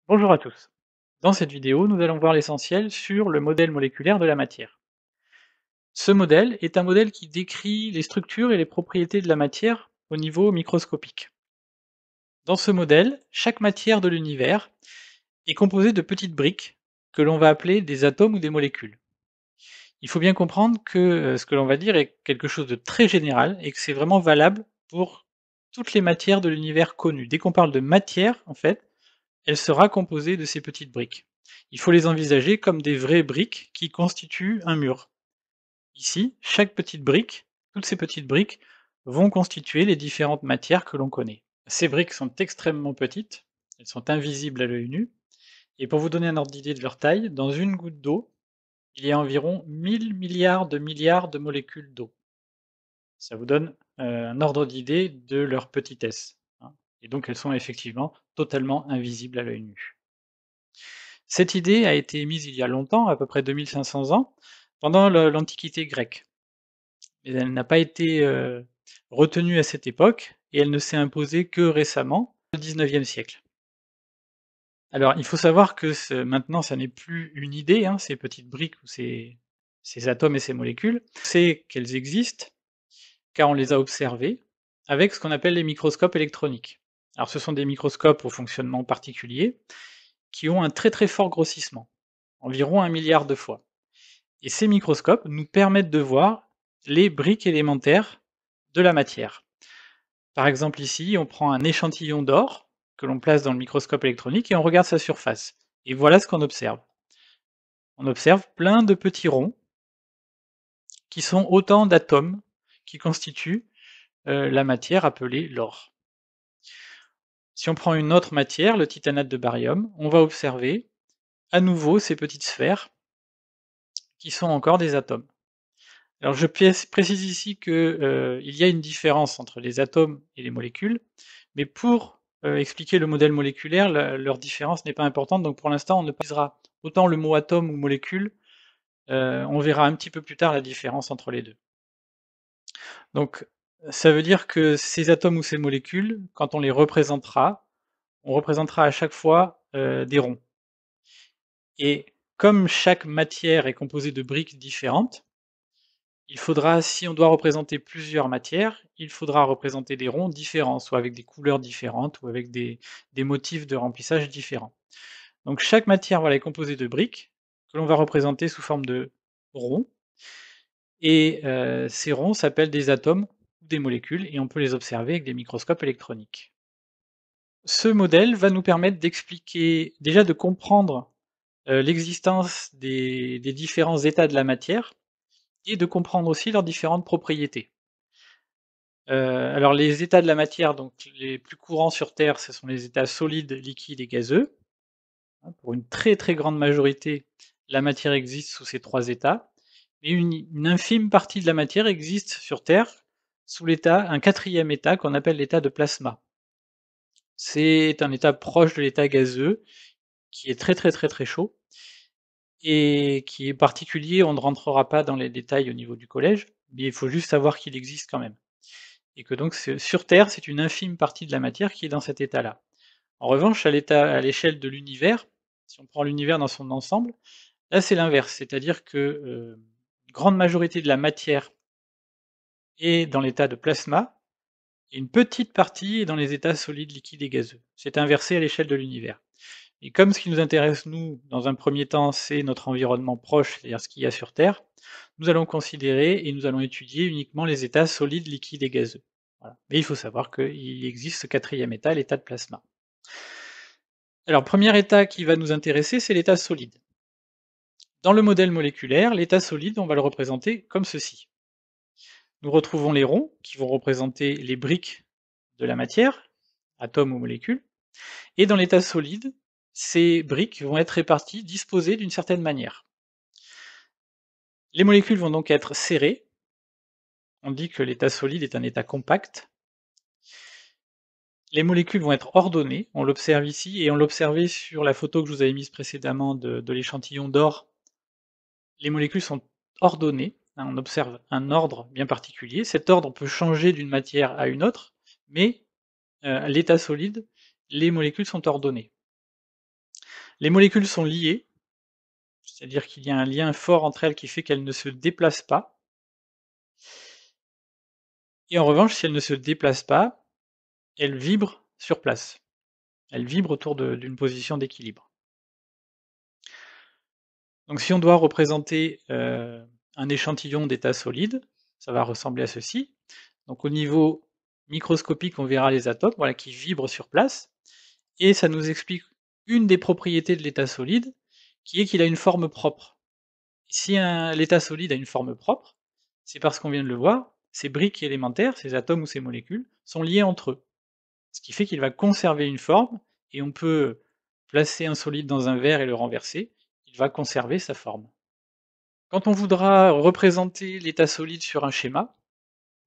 Bonjour à tous. Dans cette vidéo, nous allons voir l'essentiel sur le modèle moléculaire de la matière. Ce modèle est un modèle qui décrit les structures et les propriétés de la matière au niveau microscopique. Dans ce modèle, chaque matière de l'univers est composée de petites briques que l'on va appeler des atomes ou des molécules. Il faut bien comprendre que ce que l'on va dire est quelque chose de très général et que c'est vraiment valable pour toutes les matières de l'univers connues. Dès qu'on parle de matière, en fait, elle sera composée de ces petites briques. Il faut les envisager comme des vraies briques qui constituent un mur. Ici, chaque petite brique, toutes ces petites briques, vont constituer les différentes matières que l'on connaît. Ces briques sont extrêmement petites, elles sont invisibles à l'œil nu, et pour vous donner un ordre d'idée de leur taille, dans une goutte d'eau, il y a environ 1000 milliards de molécules d'eau. Ça vous donne un ordre d'idée de leur petitesse, hein. Et donc elles sont effectivement totalement invisibles à l'œil nu. Cette idée a été émise il y a longtemps, à peu près 2500 ans, pendant l'Antiquité grecque. Mais elle n'a pas été retenue à cette époque, et elle ne s'est imposée que récemment, au XIXe siècle. Alors, il faut savoir que maintenant, ça n'est plus une idée, hein, ces petites briques ou ces atomes et ces molécules. C'est qu'elles existent, car on les a observées avec ce qu'on appelle les microscopes électroniques. Alors, ce sont des microscopes au fonctionnement particulier, qui ont un très très fort grossissement, environ 1 milliard de fois. Et ces microscopes nous permettent de voir les briques élémentaires de la matière. Par exemple ici, on prend un échantillon d'or que l'on place dans le microscope électronique et on regarde sa surface. Et voilà ce qu'on observe. On observe plein de petits ronds qui sont autant d'atomes qui constituent la matière appelée l'or. Si on prend une autre matière, le titanate de barium, on va observer à nouveau ces petites sphères qui sont encore des atomes. Alors je précise ici que, il y a une différence entre les atomes et les molécules, mais pour, expliquer le modèle moléculaire, leur différence n'est pas importante, donc pour l'instant on ne utilisera autant le mot atome ou molécule, on verra un petit peu plus tard la différence entre les 2. Donc ça veut dire que ces atomes ou ces molécules, quand on représentera à chaque fois, des ronds. Et comme chaque matière est composée de briques différentes, il faudra, si on doit représenter plusieurs matières, il faudra représenter des ronds différents, soit avec des couleurs différentes ou avec des motifs de remplissage différents. Donc chaque matière, voilà, est composée de briques que l'on va représenter sous forme de ronds et ces ronds s'appellent des atomes ou des molécules et on peut les observer avec des microscopes électroniques. Ce modèle va nous permettre d'expliquer, déjà de comprendre, l'existence des différents états de la matière et de comprendre aussi leurs différentes propriétés. Alors les états de la matière, donc les plus courants sur Terre, ce sont les états solides, liquides et gazeux. Hein, pour une très, très grande majorité, la matière existe sous ces 3 états, mais une infime partie de la matière existe sur Terre sous un 4e état qu'on appelle l'état de plasma. C'est un état proche de l'état gazeux, qui est très, très, très, très chaud et qui est particulier. On ne rentrera pas dans les détails au niveau du collège, mais il faut juste savoir qu'il existe quand même. Et que donc sur Terre, c'est une infime partie de la matière qui est dans cet état-là. En revanche, à l'échelle de l'univers, si on prend l'univers dans son ensemble, là c'est l'inverse, c'est-à-dire que une grande majorité de la matière est dans l'état de plasma, et une petite partie est dans les états solides, liquides et gazeux. C'est inversé à l'échelle de l'univers. Et comme ce qui nous intéresse, nous, dans un premier temps, c'est notre environnement proche, c'est-à-dire ce qu'il y a sur Terre, nous allons considérer et nous allons étudier uniquement les états solides, liquides et gazeux. Voilà. Mais il faut savoir qu'il existe ce 4e état, l'état de plasma. Alors, premier état qui va nous intéresser, c'est l'état solide. Dans le modèle moléculaire, l'état solide, on va le représenter comme ceci. Nous retrouvons les ronds, qui vont représenter les briques de la matière, atomes ou molécules, et dans l'état solide, ces briques vont être réparties, disposées d'une certaine manière. Les molécules vont donc être serrées. On dit que l'état solide est un état compact. Les molécules vont être ordonnées, on l'observe ici, et on l'observait sur la photo que je vous avais mise précédemment de l'échantillon d'or. Les molécules sont ordonnées, hein, on observe un ordre bien particulier. Cet ordre peut changer d'une matière à une autre, mais à l'état solide, les molécules sont ordonnées. Les molécules sont liées, c'est-à-dire qu'il y a un lien fort entre elles qui fait qu'elles ne se déplacent pas et en revanche, si elles ne se déplacent pas, elles vibrent sur place. Elles vibrent autour d'une position d'équilibre. Donc si on doit représenter, un échantillon d'état solide, ça va ressembler à ceci. Donc au niveau microscopique, on verra les atomes, voilà, qui vibrent sur place et ça nous explique une des propriétés de l'état solide, qui est qu'il a une forme propre. Si l'état solide a une forme propre, c'est parce qu'on vient de le voir, ces briques élémentaires, ces atomes ou ces molécules, sont liés entre eux. Ce qui fait qu'il va conserver une forme et on peut placer un solide dans un verre et le renverser, il va conserver sa forme. Quand on voudra représenter l'état solide sur un schéma,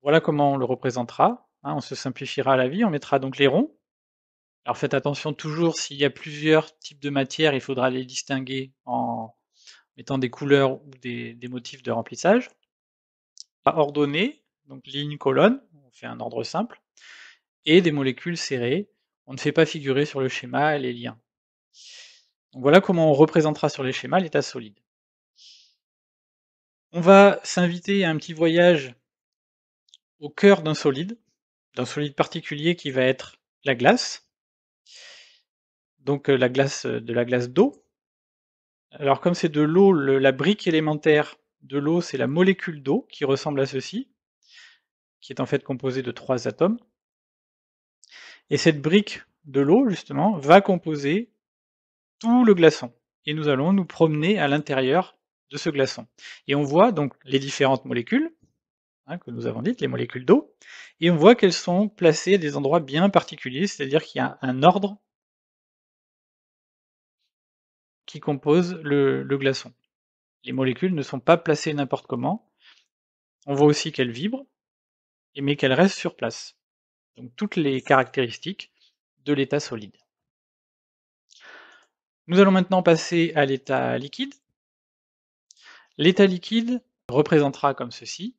voilà comment on le représentera, hein, on se simplifiera la vie, on mettra donc les ronds. Alors faites attention toujours s'il y a plusieurs types de matières, il faudra les distinguer en mettant des couleurs ou des motifs de remplissage. Ordonnées, donc ligne, colonne, on fait un ordre simple, et des molécules serrées, on ne fait pas figurer sur le schéma les liens. Donc voilà comment on représentera sur les schémas l'état solide. On va s'inviter à un petit voyage au cœur d'un solide particulier qui va être la glace. Donc la glace, de la glace d'eau. Alors comme c'est de l'eau, la brique élémentaire de l'eau, c'est la molécule d'eau qui ressemble à ceci, qui est en fait composée de 3 atomes. Et cette brique de l'eau, justement, va composer tout le glaçon. Et nous allons nous promener à l'intérieur de ce glaçon. Et on voit donc les différentes molécules, hein, que nous avons dites, les molécules d'eau, et on voit qu'elles sont placées à des endroits bien particuliers, c'est-à-dire qu'il y a un ordre qui compose le glaçon. Les molécules ne sont pas placées n'importe comment. On voit aussi qu'elles vibrent, mais qu'elles restent sur place. Donc toutes les caractéristiques de l'état solide. Nous allons maintenant passer à l'état liquide. L'état liquide représentera comme ceci.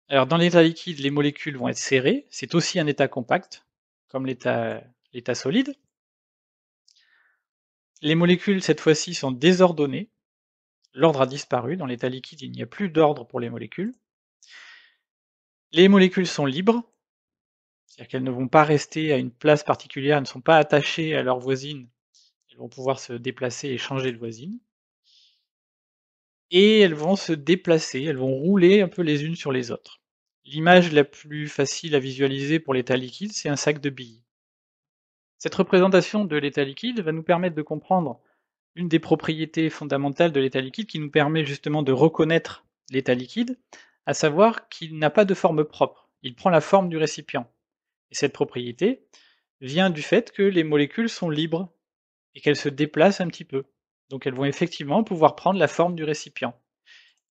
Alors dans l'état liquide, les molécules vont être serrées, c'est aussi un état compact, comme l'état solide. Les molécules, cette fois-ci, sont désordonnées. L'ordre a disparu, dans l'état liquide, il n'y a plus d'ordre pour les molécules. Les molécules sont libres, c'est-à-dire qu'elles ne vont pas rester à une place particulière, elles ne sont pas attachées à leurs voisines, elles vont pouvoir se déplacer et changer de voisine. Et elles vont se déplacer, elles vont rouler un peu les unes sur les autres. L'image la plus facile à visualiser pour l'état liquide, c'est un sac de billes. Cette représentation de l'état liquide va nous permettre de comprendre une des propriétés fondamentales de l'état liquide qui nous permet justement de reconnaître l'état liquide, à savoir qu'il n'a pas de forme propre, il prend la forme du récipient. Et cette propriété vient du fait que les molécules sont libres et qu'elles se déplacent un petit peu. Donc elles vont effectivement pouvoir prendre la forme du récipient.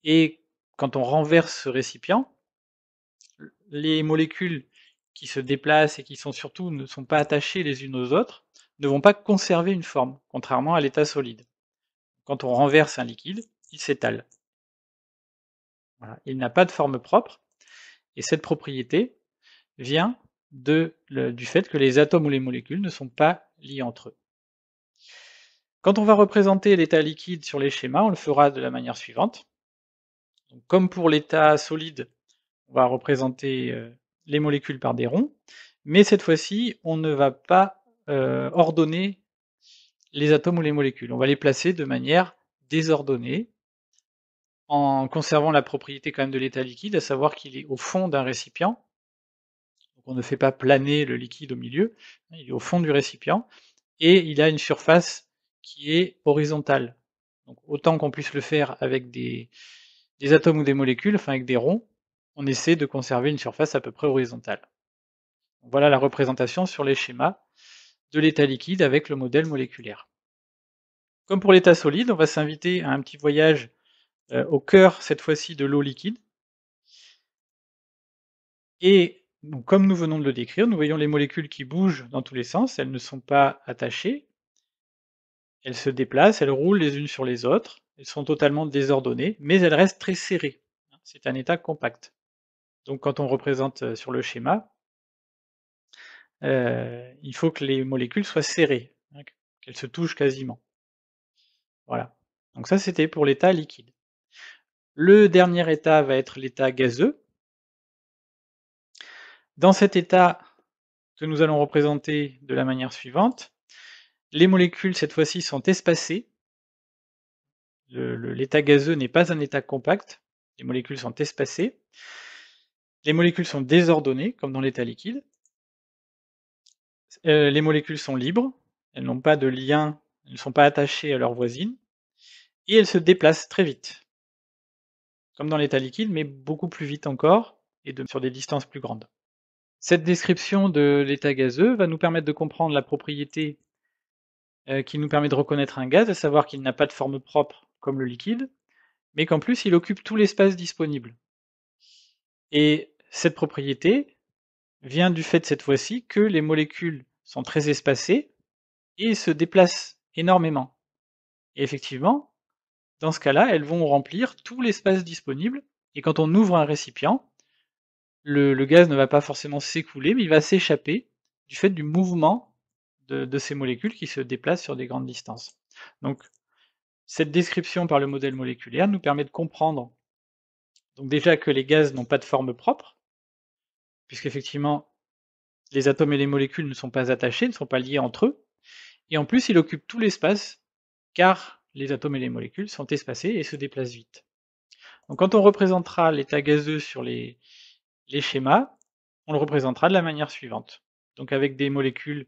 Et quand on renverse ce récipient, les molécules qui se déplacent et qui sont surtout ne sont pas attachées les unes aux autres, ne vont pas conserver une forme, contrairement à l'état solide. Quand on renverse un liquide, il s'étale. Voilà. Il n'a pas de forme propre, et cette propriété vient du fait que les atomes ou les molécules ne sont pas liés entre eux. Quand on va représenter l'état liquide sur les schémas, on le fera de la manière suivante. Donc, comme pour l'état solide, on va représenter les molécules par des ronds, mais cette fois-ci, on ne va pas ordonner les atomes ou les molécules. On va les placer de manière désordonnée, en conservant la propriété quand même de l'état liquide, à savoir qu'il est au fond d'un récipient. Donc on ne fait pas planer le liquide au milieu, il est au fond du récipient, et il a une surface qui est horizontale. Donc autant qu'on puisse le faire avec des atomes ou des molécules, enfin avec des ronds, on essaie de conserver une surface à peu près horizontale. Voilà la représentation sur les schémas de l'état liquide avec le modèle moléculaire. Comme pour l'état solide, on va s'inviter à un petit voyage au cœur, cette fois-ci, de l'eau liquide. Et donc, comme nous venons de le décrire, nous voyons les molécules qui bougent dans tous les sens, elles ne sont pas attachées, elles se déplacent, elles roulent les unes sur les autres, elles sont totalement désordonnées, mais elles restent très serrées. C'est un état compact. Donc quand on représente sur le schéma, il faut que les molécules soient serrées, hein, qu'elles se touchent quasiment. Voilà. Donc ça, c'était pour l'état liquide. Le dernier état va être l'état gazeux. Dans cet état que nous allons représenter de la manière suivante, les molécules, cette fois-ci, sont espacées. L'état gazeux n'est pas un état compact, les molécules sont espacées. Les molécules sont désordonnées, comme dans l'état liquide. Les molécules sont libres, elles n'ont pas de lien, elles ne sont pas attachées à leurs voisines, et elles se déplacent très vite, comme dans l'état liquide, mais beaucoup plus vite encore, et sur des distances plus grandes. Cette description de l'état gazeux va nous permettre de comprendre la propriété qui nous permet de reconnaître un gaz, à savoir qu'il n'a pas de forme propre comme le liquide, mais qu'en plus il occupe tout l'espace disponible. Et cette propriété vient du fait cette fois-ci que les molécules sont très espacées et se déplacent énormément. Et effectivement, dans ce cas-là, elles vont remplir tout l'espace disponible, et quand on ouvre un récipient, le gaz ne va pas forcément s'écouler, mais il va s'échapper du fait du mouvement de ces molécules qui se déplacent sur des grandes distances. Donc, cette description par le modèle moléculaire nous permet de comprendre donc déjà que les gaz n'ont pas de forme propre, puisqu'effectivement, les atomes et les molécules ne sont pas attachés, ne sont pas liés entre eux, et en plus, il occupe tout l'espace, car les atomes et les molécules sont espacés et se déplacent vite. Donc quand on représentera l'état gazeux sur les schémas, on le représentera de la manière suivante. Donc avec des molécules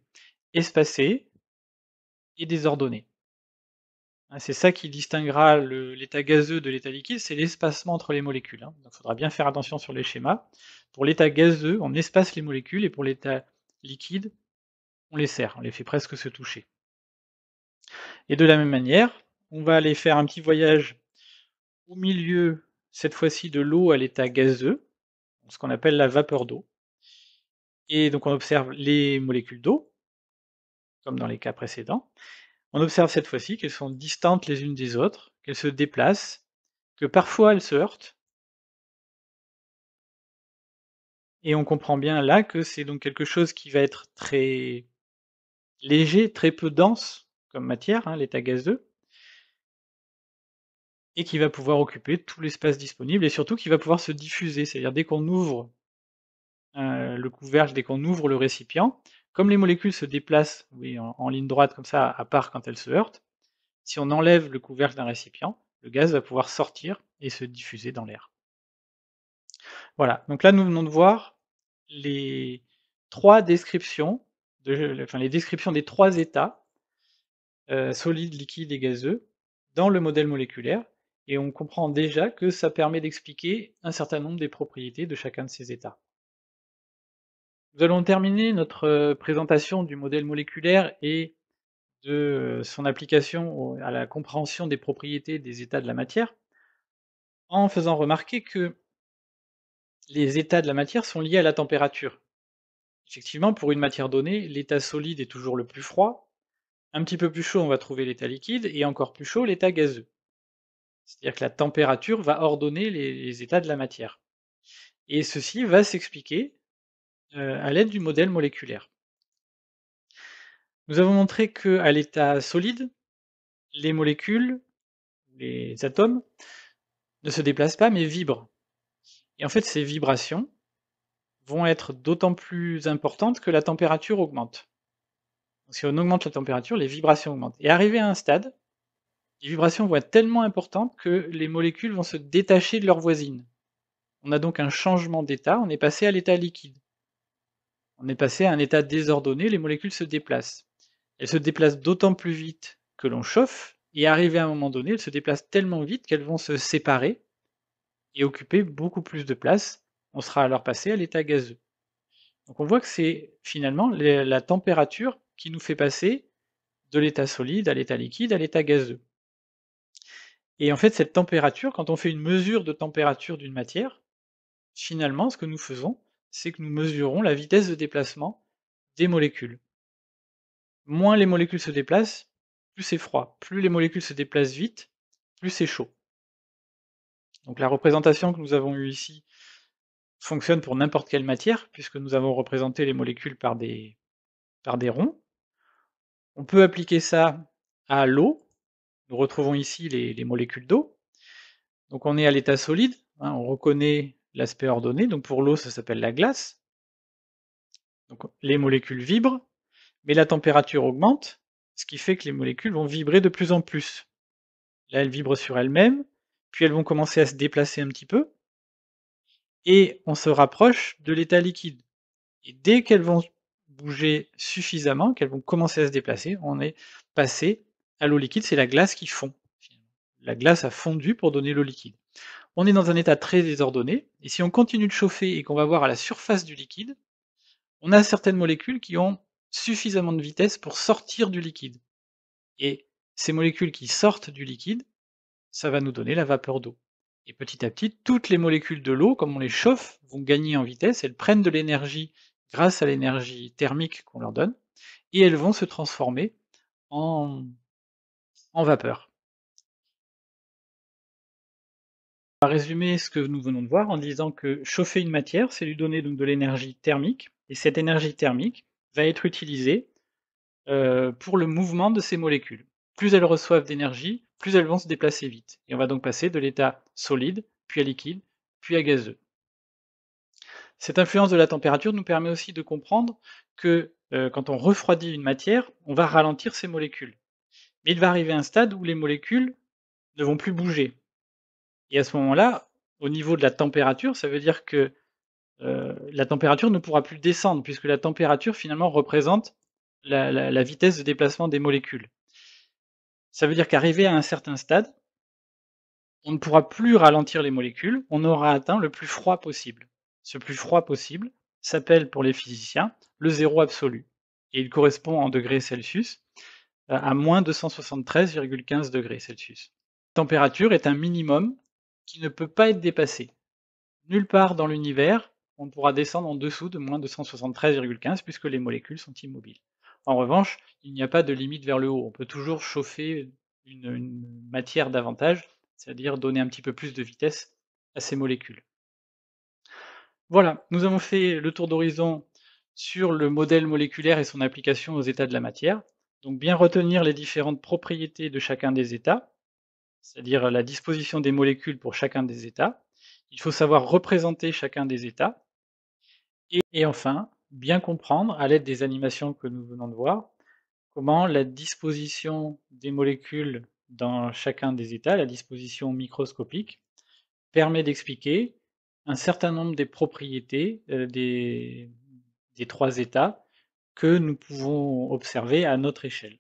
espacées et désordonnées. C'est ça qui distinguera l'état gazeux de l'état liquide, c'est l'espacement entre les molécules. Donc il faudra bien faire attention sur les schémas. Pour l'état gazeux, on espace les molécules, et pour l'état liquide, on les serre, on les fait presque se toucher. Et de la même manière, on va aller faire un petit voyage au milieu, cette fois-ci de l'eau à l'état gazeux, ce qu'on appelle la vapeur d'eau. Et donc on observe les molécules d'eau, comme dans les cas précédents. On observe cette fois-ci qu'elles sont distantes les unes des autres, qu'elles se déplacent, que parfois elles se heurtent. Et on comprend bien là que c'est donc quelque chose qui va être très léger, très peu dense comme matière, l'état gazeux, et qui va pouvoir occuper tout l'espace disponible, et surtout qui va pouvoir se diffuser, c'est-à-dire dès qu'on ouvre le couvercle, dès qu'on ouvre le récipient, comme les molécules se déplacent en ligne droite comme ça, à part quand elles se heurtent, si on enlève le couvercle d'un récipient, le gaz va pouvoir sortir et se diffuser dans l'air. Voilà, donc là nous venons de voir les trois descriptions, les descriptions des trois états, solide, liquide et gazeux, dans le modèle moléculaire, et on comprend déjà que ça permet d'expliquer un certain nombre des propriétés de chacun de ces états. Nous allons terminer notre présentation du modèle moléculaire et de son application à la compréhension des propriétés des états de la matière, en faisant remarquer que les états de la matière sont liés à la température. Effectivement, pour une matière donnée, l'état solide est toujours le plus froid, un petit peu plus chaud, on va trouver l'état liquide, et encore plus chaud, l'état gazeux. C'est-à-dire que la température va ordonner les états de la matière. Et ceci va s'expliquer à l'aide du modèle moléculaire. Nous avons montré qu'à l'état solide, les molécules, les atomes, ne se déplacent pas mais vibrent. Et en fait, ces vibrations vont être d'autant plus importantes que la température augmente. Donc, si on augmente la température, les vibrations augmentent. Et arrivé à un stade, les vibrations vont être tellement importantes que les molécules vont se détacher de leurs voisines. On a donc un changement d'état, on est passé à l'état liquide. On est passé à un état désordonné, les molécules se déplacent. Elles se déplacent d'autant plus vite que l'on chauffe, et arrivé à un moment donné, elles se déplacent tellement vite qu'elles vont se séparer et occuper beaucoup plus de place. On sera alors passé à l'état gazeux. Donc on voit que c'est finalement la température qui nous fait passer de l'état solide à l'état liquide à l'état gazeux. Et en fait, cette température, quand on fait une mesure de température d'une matière, finalement, ce que nous faisons, c'est que nous mesurons la vitesse de déplacement des molécules. Moins les molécules se déplacent, plus c'est froid. Plus les molécules se déplacent vite, plus c'est chaud. Donc la représentation que nous avons eue ici fonctionne pour n'importe quelle matière, puisque nous avons représenté les molécules par des ronds. On peut appliquer ça à l'eau. Nous retrouvons ici les molécules d'eau. Donc on est à l'état solide, hein, on reconnaît l'aspect ordonné, donc pour l'eau ça s'appelle la glace. Donc les molécules vibrent, mais la température augmente, ce qui fait que les molécules vont vibrer de plus en plus. Là elles vibrent sur elles-mêmes, puis elles vont commencer à se déplacer un petit peu, et on se rapproche de l'état liquide. Et dès qu'elles vont bouger suffisamment, qu'elles vont commencer à se déplacer, on est passé à l'eau liquide, c'est la glace qui fond. La glace a fondu pour donner l'eau liquide. On est dans un état très désordonné, et si on continue de chauffer et qu'on va voir à la surface du liquide, on a certaines molécules qui ont suffisamment de vitesse pour sortir du liquide. Et ces molécules qui sortent du liquide, ça va nous donner la vapeur d'eau. Et petit à petit, toutes les molécules de l'eau, comme on les chauffe, vont gagner en vitesse, elles prennent de l'énergie grâce à l'énergie thermique qu'on leur donne, et elles vont se transformer en, en vapeur. On va résumer ce que nous venons de voir en disant que chauffer une matière, c'est lui donner donc de l'énergie thermique, et cette énergie thermique va être utilisée pour le mouvement de ces molécules. Plus elles reçoivent d'énergie, plus elles vont se déplacer vite. Et on va donc passer de l'état solide, puis à liquide, puis à gazeux. Cette influence de la température nous permet aussi de comprendre que quand on refroidit une matière, on va ralentir ses molécules. Mais il va arriver un stade où les molécules ne vont plus bouger. Et à ce moment-là, au niveau de la température, ça veut dire que la température ne pourra plus descendre, puisque la température finalement représente la vitesse de déplacement des molécules. Ça veut dire qu'arrivé à un certain stade, on ne pourra plus ralentir les molécules, on aura atteint le plus froid possible. Ce plus froid possible s'appelle pour les physiciens le zéro absolu, et il correspond en degrés Celsius à moins 273,15 degrés Celsius. La température est un minimum qui ne peut pas être dépassé. Nulle part dans l'univers, on ne pourra descendre en dessous de moins 273,15 puisque les molécules sont immobiles. En revanche, il n'y a pas de limite vers le haut. On peut toujours chauffer une matière davantage, c'est-à-dire donner un petit peu plus de vitesse à ces molécules. Voilà, nous avons fait le tour d'horizon sur le modèle moléculaire et son application aux états de la matière. Donc bien retenir les différentes propriétés de chacun des états, c'est-à-dire la disposition des molécules pour chacun des états. Il faut savoir représenter chacun des états. Et enfin, bien comprendre, à l'aide des animations que nous venons de voir, comment la disposition des molécules dans chacun des états, la disposition microscopique, permet d'expliquer un certain nombre des propriétés des trois états que nous pouvons observer à notre échelle.